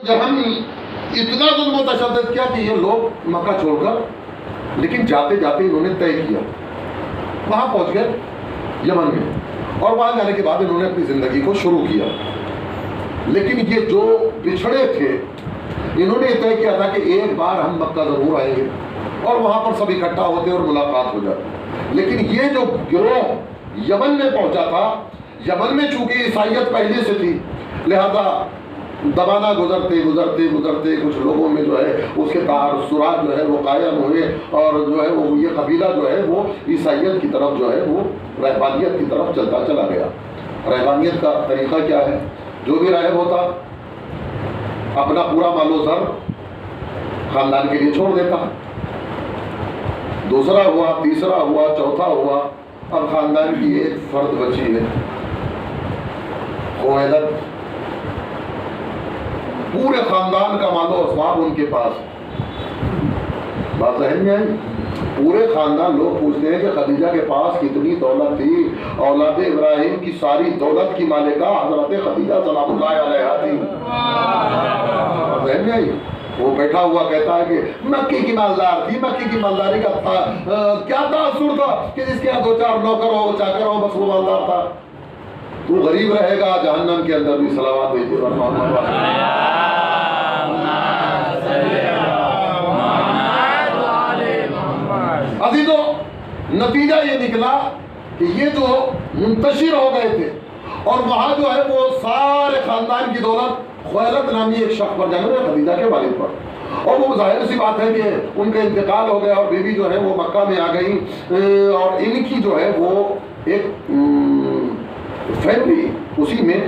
جب ہم اتنا ظلم و تشدد کیا کہ یہ لوگ مکہ چھوڑ کر، لیکن جاتے جاتے انہوں نے طے کیا، وہاں پہنچ گئے یمن میں، اور وہاں جانے کے بعد انہوں نے اپنی زندگی کو شروع کیا. لیکن یہ جو بچھڑے تھے انہوں نے طے کیا تھا کہ ایک بار ہم مکہ ضرور آئیں گے اور وہاں پر سب اکٹھا ہوتے اور ملاقات ہو جاتی. لیکن یہ جو گروہ یمن میں پہنچا تھا، یمن میں چونکہ عیسائیت پہلے سے تھی، لہذا زمانہ گزرتے گزرتے گزرتے کچھ لوگوں میں جو ہے اس کے تاثرات جو ہے وہ قائم ہوئے، اور جو ہے وہ یہ قبیلہ جو ہے وہ عیسائیت کی طرف جو ہے وہ رہبانیت کی طرف چلتا چلا گیا. رہبانیت کا طریقہ کیا ہے؟ جو بھی راہب ہوتا اپنا پورا مال و زر خاندان کے لیے چھوڑ دیتا، دوسرا ہوا، تیسرا ہوا، چوتھا ہوا، اب خاندان کی ایک فرد بچی ہے خویلد، پورے خاندان کا مال و اسباب ان کے پاس. بات ذہن میں آئی؟ پورے خاندان لوگ پوچھتے ہیں کہ خدیجہ کے پاس کتنی دولت تھی؟ اولاد ابراہیم کی ساری دولت کی مالکہ حضرت خدیجہ سلام اللہ علیہا تھی. ذہن میں آئی؟ وہ بیٹھا ہوا کہتا ہے کہ مکی کی مالدار تھی، مکی کی مالداری کا کیا تاثر تھا کہ جس کے یہاں دو چار نوکر ہو چاکر ہو بس وہ مالدار تھا. تو غریب رہے گا جہنم کے اندر بھی. صلوات بھیجیے عزیزو. نتیجہ یہ نکلا کہ یہ جو منتشر ہو گئے تھے اور وہاں جو ہے وہ سارے خاندان کی دولت خویلد نامی ایک شخص پر جانے خدیجہ کے والد پر، اور وہ ظاہر سی بات ہے کہ ان کا انتقال ہو گیا اور بیوی جو ہے وہ مکہ میں آ گئی، اور ان کی جو ہے وہ ایک فیملی، اسی میں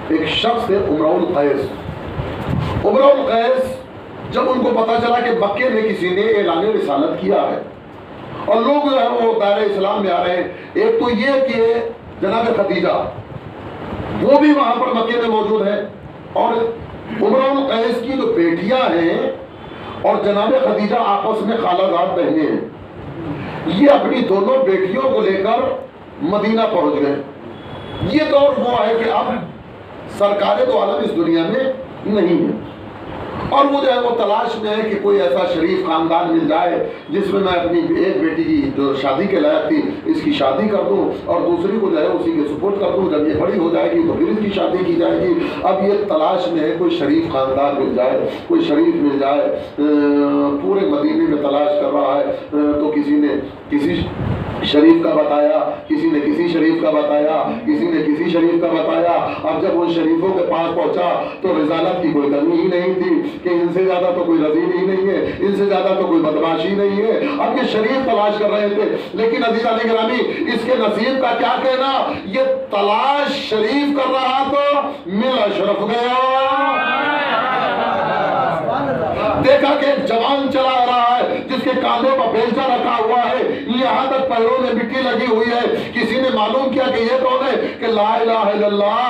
ایک شخص ہے امرؤ القیس. امرؤ القیس جب ان کو پتا چلا کہ مکے میں کسی نے اعلان رسالت کیا ہے اور لوگ جو ہے وہ دائرہ اسلام میں آ رہے ہیں، ایک تو یہ کہ جناب خدیجہ وہ بھی وہاں پر مکے میں موجود ہے، اور امرؤ القیس کی جو بیٹیاں ہیں اور جناب خدیجہ آپس میں خالہ زاد بہنیں ہیں، یہ اپنی دونوں بیٹیوں کو لے کر مدینہ پہنچ گئے. یہ دور وہ ہے کہ اب سرکار دو عالم اس دنیا میں نہیں ہے، اور وہ جو ہے وہ تلاش میں ہے کہ کوئی ایسا شریف خاندان مل جائے جس میں میں اپنی ایک بیٹی کی جو شادی کے لائق تھی اس کی شادی کر دوں اور دوسری کو جو ہے اسی کے سپورٹ کر دوں. جب یہ بڑی ہو جائے گی تو پھر اس کی شادی کی جائے گی. اب یہ تلاش میں ہے کوئی شریف خاندان مل جائے، کوئی شریف مل جائے. پورے مدینے میں تلاش کر رہا ہے، تو کسی نے کسی شریف کا بتایا، کسی نے کسی شریف کا بتایا، کسی نے کسی شریف کا بتایا. اب جب ان شریفوں کے پاس پہنچا تو رسالت کی کوئی کمی ہی نہیں تھی کہ ان سے زیادہ تو کوئی رذیل ہی نہیں ہے، ان سے زیادہ تو کوئی بدماش ہی نہیں ہے. اب یہ شریف تلاش کر رہے تھے، لیکن عزیز علی گرامی اس کے نصیب کا کیا کہنا؟ یہ تلاش شریف کر رہا تو مل اشرف گیا. دیکھا کہ ایک جوان چلا آ رہا ہے جس کے کاندھے پر بیلچہ رکھا ہوا ہے، یہاں تک پیروں میں مٹی لگی ہوئی ہے. کسی نے معلوم کیا کہ یہ کون ہے؟ کہ لا الہ الا اللہ،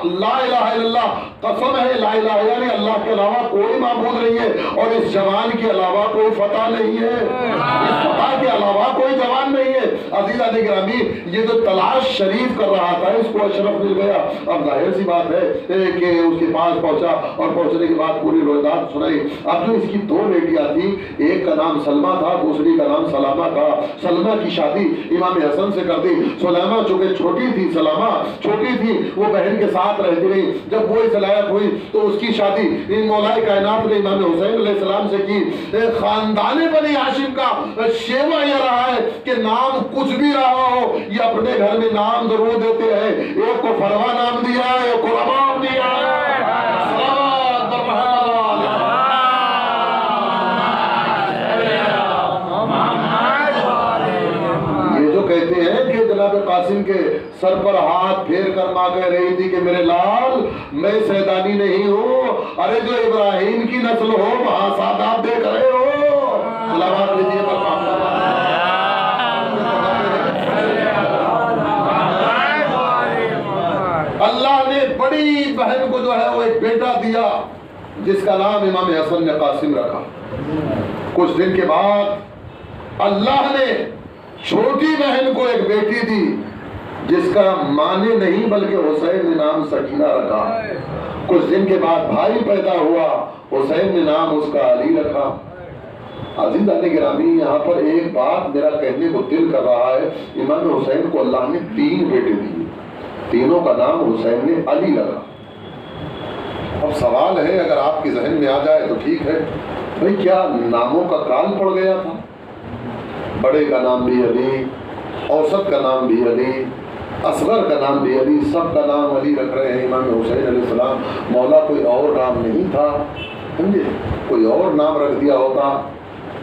لا الہ الا اللہ، قسم ہے لا الہ یعنی اللہ کے علاوہ کوئی معبود نہیں ہے، اور اس جوان کے علاوہ کوئی فتح نہیں ہے، اس فتح کے علاوہ کوئی جوان نہیں ہے. عزیز علی گرامی یہ جو تلاش شریف کر رہا تھا اس کو اشرف مل گیا. اب ظاہر سی بات ہے کہ اس کے پاس پہنچا اور پہنچنے کے بعد پوری روایات سنائی. اب جو اس کی دو بیٹیاں تھیں، ایک کا نام سلمہ تھا، دوسری کا نام سلامہ تھا. سلمہ کی شادی امام حسن سے کر دی. سلامہ چونکہ چھوٹی تھی، سلامہ چھوٹی تھی، وہ بہن کے ساتھ رہتی رہی. جب وہ اس لائق ہوئی تو اس کی شادی مولا کائنات نے امام حسین علیہ السلام سے کی. خاندان بنی ہاشم کا شیوا یہ رہا ہے کہ نام کچھ بھی رہا ہو یہ اپنے گھر میں نام ضرور دیتے ہیں. ایک کو فروا نام دیا ہے، ایک کو رباب دیا ہے. کہتے ہیں کہ جناب قاسم کے سر پر ہاتھ پھیر کر ماں کہہ رہی تھی کہ میرے لال میں سیدانی نہیں ہوں، ارے جو ابراہیم کی نسل ہو وہاں سادات دیکھ رہے ہو. صلوات دیجیے اللہ نے بڑی بہن کو جو ہے وہ ایک بیٹا دیا جس کا نام امام حسن نے قاسم رکھا. کچھ دن کے بعد اللہ نے چھوٹی بہن کو ایک بیٹی دی جس کا معنی نہیں بلکہ حسین نے نام سکینہ رکھا۔ کچھ دن کے بعد بھائی پیدا ہوا، حسین نے نام اس کا علی رکھا۔ عزیزان گرامی، یہاں پر ایک بات میرا کہنے کو دل کر رہا ہے، امام حسین کو اللہ نے 3 بیٹے دیے، تینوں کا نام حسین نے علی رکھا۔ اب سوال ہے، اگر آپ کے ذہن میں آ جائے تو ٹھیک ہے، بھئی کیا ناموں کا کال پڑ گیا تھا؟ بڑے کا نام بھی علی، اوسط کا نام بھی علی، اصغر کا نام بھی علی، سب کا نام علی رکھ رہے ہیں امام حسین علیہ السلام۔ مولا کوئی اور نام نہیں تھا، سمجھے؟ کوئی اور نام رکھ دیا ہوتا۔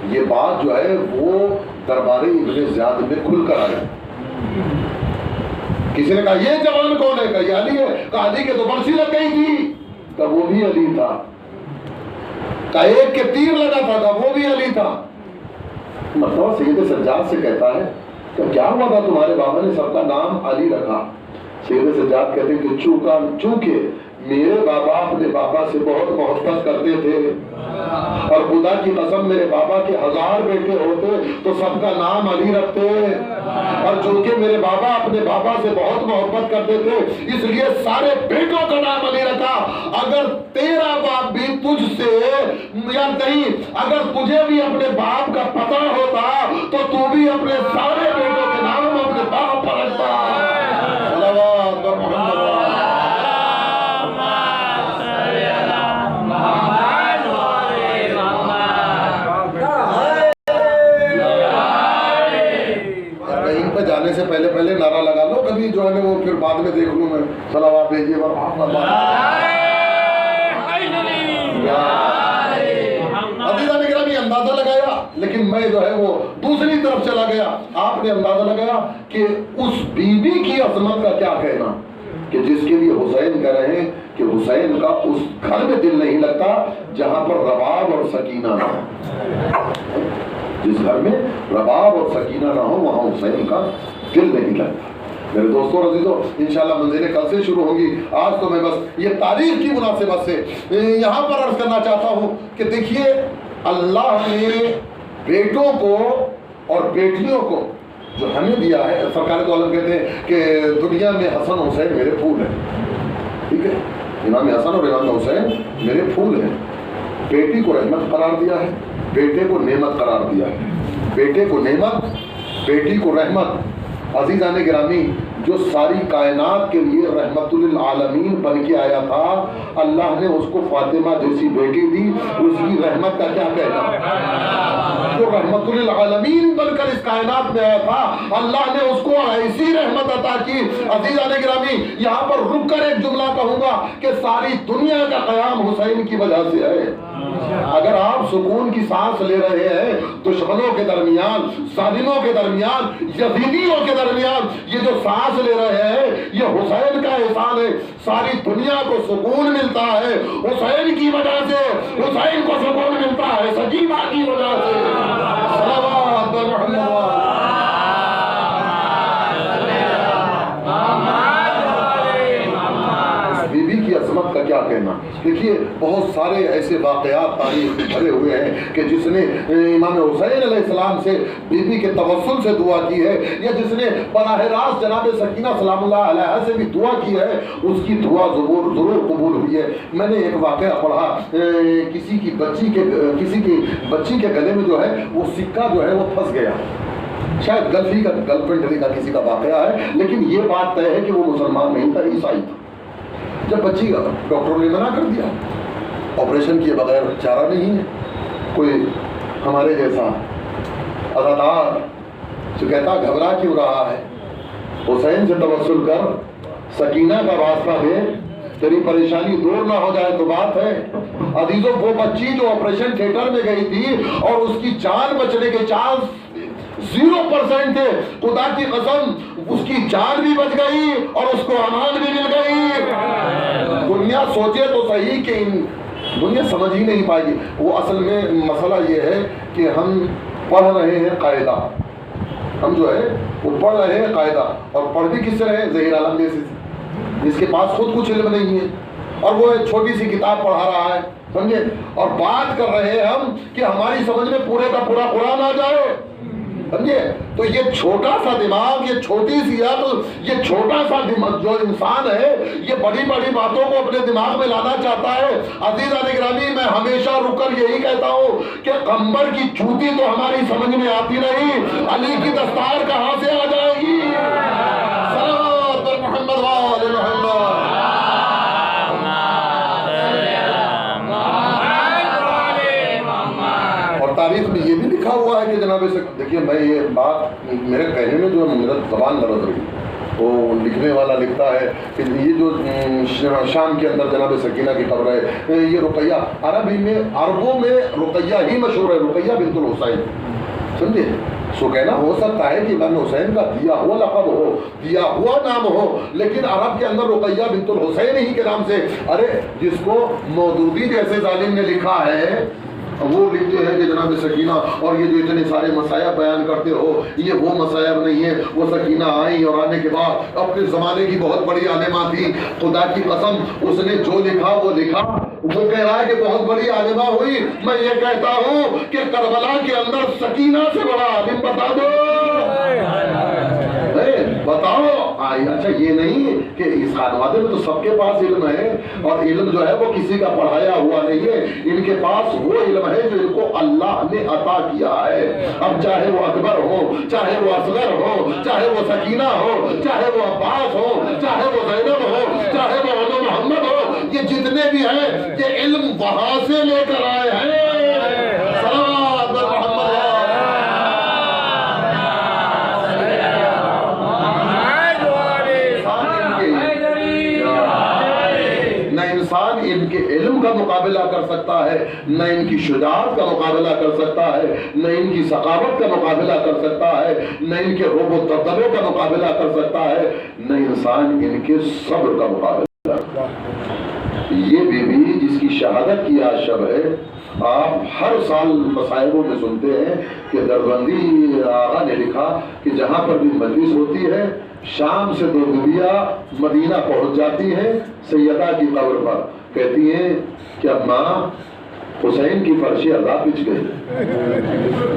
یہ بات جو ہے وہ دربار ابن زیاد میں کھل کر آئی۔ کسی نے کہا یہ جوان کون ہے؟ کہا یہ علی ہے۔ کہا علی کے تو برسی لگ گئی تھی، کہا وہ بھی علی تھا۔ کہا ایک کے تیر لگا تھا، کہا وہ بھی علی تھا۔ مطلب سید سجاد سے کہتا ہے کہ کیا ہوا تھا تمہارے بابا نے سب کا نام علی رکھا؟ سید سجاد کہتے ہیں کہ چونکہ میرے بابا اپنے بابا سے بہت محبت کرتے تھے، اور خدا کی قسم میرے بابا کے 1000 بیٹے ہوتے تو سب کا نام علی رکھتے، اور چونکہ میرے بابا اپنے بابا سے بہت محبت کرتے تھے اس لیے سارے بیٹوں کا نام علی رکھا۔ اگر تیرا باپ بھی تجھ سے یا نہیں، اگر تجھے بھی اپنے باپ کا پتہ ہوتا تو تو بھی اپنے سارے بیٹوں کے نام اپنے باپ پر رکھتا۔ صلوات بر محمد۔ جانے سے پہلے نعرہ لگا لو، کبھی جو ہے وہ پھر بعد میں دیکھ لوں میں، صلوات بھیجیے محمد۔ عزیزان گرامی، اندازہ لگایا، لیکن میں جو ہے وہ دوسری طرف چلا گیا۔ آپ نے اندازہ لگایا کہ اس بی بی کی عظمت کا کیا کہنا، کہ جس کے لیے حسین کہہ رہے ہیں کہ حسین کا اس گھر میں دل نہیں لگتا جہاں پر رباب اور سکینہ نہ ہو۔ جس گھر میں رباب اور سکینہ نہ ہو وہاں حسین کا دل نہیں لگتا۔ میرے دوستوں عزیزوں، انشاءاللہ منزلیں کل سے شروع ہوں گی۔ آج تو میں بس یہ تاریخ کی مناسبت سے یہاں پر عرض کرنا چاہتا ہوں کہ دیکھیے، اللہ نے بیٹوں کو اور بیٹیوں کو جو ہمیں دیا ہے، سرکار دو عالم کہتے ہیں کہ دنیا میں حسن حسین میرے پھول ہیں، ٹھیک ہے، امام حسن اور امام حسین میرے پھول ہیں۔ بیٹی کو رحمت قرار دیا ہے، بیٹے کو نعمت قرار دیا ہے، بیٹے کو نعمت، بیٹی کو رحمت۔ عزیزان گرامی، جو ساری کائنات کے لیے رحمت للعالمین بن کے آیا تھا، اللہ نے اس کو فاطمہ جیسی بیٹی دی، اس کی رحمت کا کیا کہنا؟ جو رحمت للعالمین بن کر اس کائنات میں آیا تھا، اللہ نے اس کو ایسی رحمت عطا کی۔ عزیزان گرامی، یہاں پر رک کر ایک جملہ کہوں گا کہ ساری دنیا کا قیام حسین کی وجہ سے ہے۔ اگر آپ سکون کی سانس لے رہے ہیں دشمنوں کے درمیان، ظالموں کے درمیان، یزیدیوں کے درمیان، یہ جو سانس لے رہے ہیں یہ حسین کا احسان ہے۔ ساری دنیا کو سکون ملتا ہے حسین کی وجہ سے، حسین کو سکون ملتا ہے سکینہ کی وجہ سے۔ صلوات بر محمد۔ بی بی کی عظمت کا کیا کہنا؟ دیکھیے، بہت سارے ایسے واقعات تاریخ میں بھرے ہوئے ہیں کہ جس نے امام حسین علیہ السلام سے بی بی کے توسل سے دعا کی ہے، یا جس نے براہ راست جناب سکینہ سلام اللہ علیہ سے بھی دعا کی ہے، اس کی دعا ضرور قبول ہوئی ہے۔ میں نے ایک واقعہ پڑھا، کسی کی بچی کے گلے میں جو ہے وہ سکہ جو ہے وہ پھنس گیا، شاید گرل فرینڈ کا کسی کا واقعہ ہے، لیکن یہ بات طے ہے کہ وہ مسلمان نہیں تھا، عیسائی تھا۔ جب بچی کا ڈاکٹروں نے منع کر دیا، آپریشن کیے بغیر چارہ نہیں ہے، کوئی ہمارے جیسا عزادار جو کہتا گھبرا کیوں رہا ہے، حسین سے توسل کر، سکینہ کا واسطہ دے، تیری پریشانی دور نہ ہو جائے تو بات ہے۔ عزیزوں، وہ بچی جو آپریشن تھیٹر میں گئی تھی اور اس کی جان بچنے کے چانس 0% تھے، خدا کی قسم اس کی جان بھی بچ گئی اور اس کو امان بھی مل گئی۔ دنیا سوچے تو صحیح کہ دنیا سمجھ ہی نہیں پائے گی۔ وہ اصل میں مسئلہ یہ ہے کہ ہم پڑھ رہے ہیں قاعدہ، ہم جو ہے وہ پڑھ رہے ہیں قاعدہ، اور پڑھ بھی کس سے رہے؟ ظہیر عالم جیسے، جس کے پاس خود کچھ علم نہیں ہے اور وہ ایک چھوٹی سی کتاب پڑھا رہا ہے، سمجھے، اور بات کر رہے ہیں ہم کہ ہماری سمجھ میں پورے کا پورا قرآن آ جائے۔ سمجھے؟ تو یہ چھوٹا سا دماغ، یہ چھوٹی سی عقل، یہ چھوٹا سا دماغ جو انسان ہے یہ بڑی بڑی باتوں کو اپنے دماغ میں لانا چاہتا ہے۔ عزیزان گرامی، میں ہمیشہ رک کر یہی کہتا ہوں کہ قمبر کی جوتی تو ہماری سمجھ میں آتی نہیں، علی کی دستار کہاں سے آ جائے گی؟ صلوات پر محمد وآل محمد۔ تاریخ میں یہ بھی لکھا ہوا ہے کہ جناب سے دیکھیے، میں یہ بات میرے کہنے میں جو میرا زبان لرز رہی، وہ لکھنے والا لکھتا ہے کہ یہ جو شام کے اندر جناب سکینہ کی قبر ہے، یہ رقیہ عربی میں، عربوں میں رقیہ ہی مشہور ہے، رقیہ بنت الحسین، سمجھے؟ سو کہنا ہو سکتا ہے کہ امام حسین کا دیا ہوا لقب ہو، دیا ہوا نام ہو، لیکن عرب کے اندر رقیہ بنت الحسین ہی کے نام سے، ارے جس کو مودودی جیسے ظالم نے لکھا ہے، وہ لکھتے ہیں کہ جناب سکینہ، اور یہ جو اتنے سارے مسائب بیان کرتے ہو، یہ وہ مسائب نہیں ہے، وہ سکینہ آئی اور آنے کے بعد اپنے زمانے کی بہت بڑی عالمہ تھی، خدا کی قسم اس نے جو لکھا وہ لکھا، وہ کہہ رہا ہے کہ بہت بڑی عالمہ ہوئی، میں یہ کہتا ہوں کہ کربلا کے اندر سکینہ سے بڑا عالم بتا دو، بتاؤ۔ اچھا یہ نہیں کہ اس خانوادے میں تو سب کے پاس علم ہے، اور علم جو ہے وہ کسی کا پڑھایا ہوا نہیں ہے، ان کے پاس وہ علم ہے جو ان کو اللہ نے عطا کیا ہے، اب چاہے وہ اکبر ہو، چاہے وہ اصغر ہو، چاہے وہ سکینہ ہو، چاہے وہ عباس ہو، چاہے وہ زینب ہو، چاہے وہ ابو محمد ہو، یہ جتنے بھی ہیں یہ علم وہاں سے لے کر آئے ہیں۔ صلوات بر محمد۔ انسان ان کے علم کا مقابلہ کر سکتا ہے، نہ ان کی شجاعت کا مقابلہ کر سکتا ہے، نہ ان کی ثقافت کا مقابلہ کر سکتا ہے، نہ ان کے رعب و دبدبے کا مقابلہ کر سکتا ہے، نہ انسان ان کے صبر کا مقابلہ کر سکتا ہے۔ یہ بی بی جس کی شہادت کی آج شب ہے، آپ ہر سال مصائبوں میں سنتے ہیں کہ دربندی آغا نے لکھا کہ جہاں پر بھی مجلس ہوتی ہے، شام سے دو بیویاں مدینہ پہنچ جاتی ہیں، سیدہ کی قبر پر کہتی ہیں کہ اماں حسین کی فرش عذاب بچ گئی۔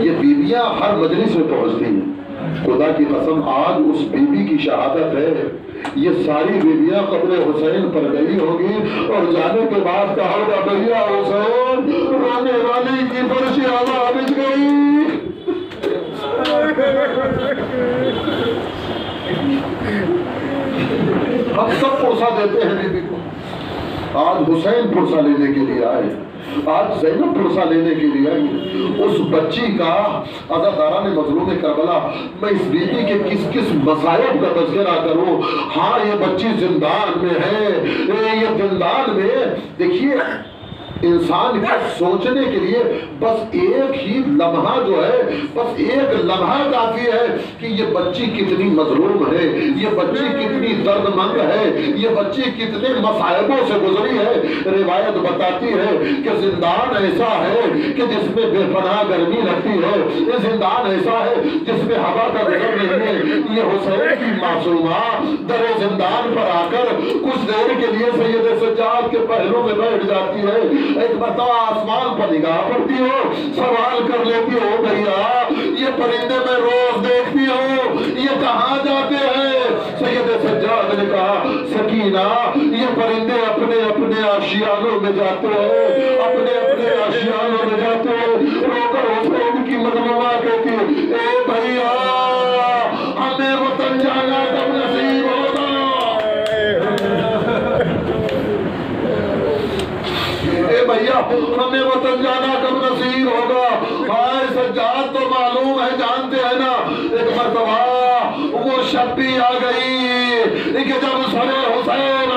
یہ بیویاں ہر مجلس میں پہنچتی ہیں، خدا کی قسم آج اس بی بی کی شہادت ہے، یہ ساری بیویاں قبر حسین پر گئی ہوگی، اور جانے کے بعد کہا ہوگا بھیا حسین رونے والی کی فرش عذاب بچ گئی۔ ہم سب پرسہ دیتے ہیں بی بی کو، آج حسین پرسہ لینے کے لیے آئے، آج زینب پرسہ لینے کے لیے آئی، اس بچی کا عزاداران مظلوم کربلا، میں اس بی بی کے کس کس مصائب کا تذکرہ کروں۔ ہاں یہ بچی زندان میں ہے، یہ زندان میں، دیکھیے انسان کا سوچنے کے لیے بس ایک ہی لمحہ جو ہے، بس ایک لمحہ کافی ہے کہ یہ بچی کتنی مظلوم ہے، یہ بچی کتنی درد مند ہے، یہ بچی کتنے مصائبوں سے گزری ہے۔ روایت بتاتی ہے کہ زندان ایسا ہے کہ جس میں بے پناہ گرمی لگتی ہے، یہ زندان ایسا ہے جس میں ہوا کا گزر نہیں ہے۔ یہ حسین کی معصومہ در زندان پر آ کر کچھ دیر کے لیے سید سجاد کے پہلو میں بیٹھ جاتی ہے، ایک مرتبہ آسمان پر نگاہ پڑتی ہو، سوال کر لیتی ہو بھیا یہ پرندے میں روز دیکھتی ہو، یہ کہاں جاتے ہیں؟ سید سجاد نے کہا سکینہ یہ پرندے اپنے اپنے آشیانوں میں جاتے ہیں، اپنے اپنے آشیانوں میں جاتے ہیں۔ رو کر حسین کی مظلومہ کہتی ہے اے بھیا ہمیں وطن جانا کب نصیب ہوگا؟ بھیا ہمیں وطن جانا کب نصیب ہوگا؟ ہائے سجاد تو معلوم ہے، جانتے ہیں نا، ایک مرتبہ وہ شب بھی آ گئی کہ جب سر حسین